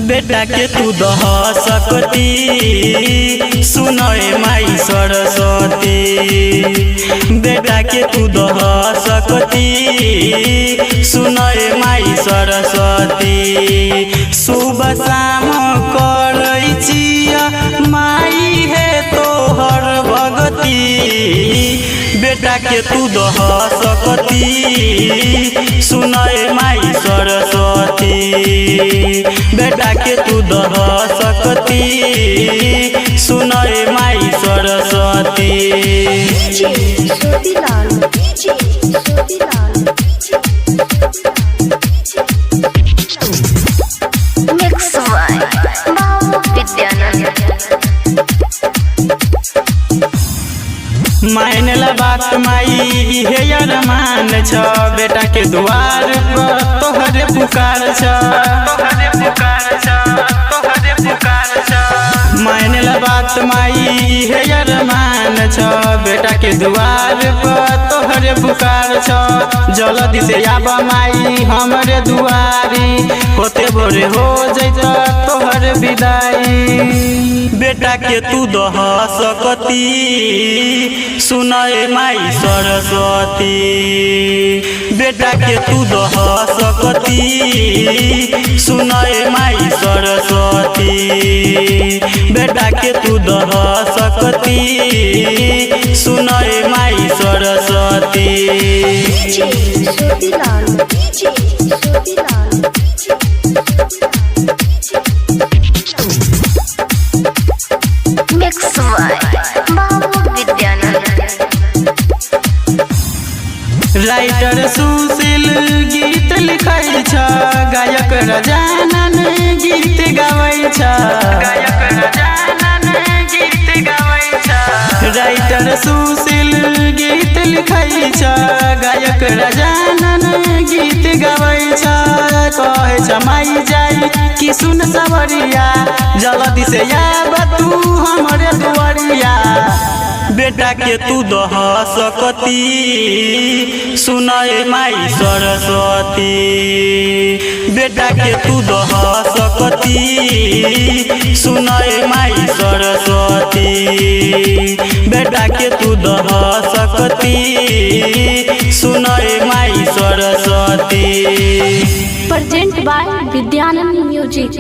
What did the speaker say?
बेटा के तू दह सकती सुनय माई सरस्वती। बेटा के तू दह सकती सुनय माई सरस्वती। सुबह शाम करै छिया माई है तोहर भगती। बेटा के तू दह सकती सुनय माई सरस्वती। बेटा के तू दह सकती सुनय माई सरस्वती। मायनेला बात माई हे अरमान छ। बेटा के द्वार पर तोहरे पुकार छ। मायनेला बात माई हे अरमान छ। बेटा के द्वार पर तोहरे पुकार छ। जल्दी से आब माई हमरे दुआरी। होते भोरे हो जैता तोहर विदाई। बेटा के तू दह सकती सुनय माई सरस्वती। बेटा के तू दह सकती सुनय माई सरस्वती। बेटा के तू दह सकती सुनय माई सरस्वती। राइटर सुशील गीत लिखै छ। गायक रजानन गीत गाबै छ। राइटर सुशील गीत लिखै छ। गायक रजानन गीत गाबै छ। कहे छ माई जाई कि सुन सबरिया जल्दी से आब तू हमरे दुआरिया। बेटा के तू दह सकती सुनय माई सरस्वती। बेटा के तू दह सकती सुनय माई सरस्वती। बेटा के तू दह सकती सुनय माई Saraswati. Present by Vidyanand music.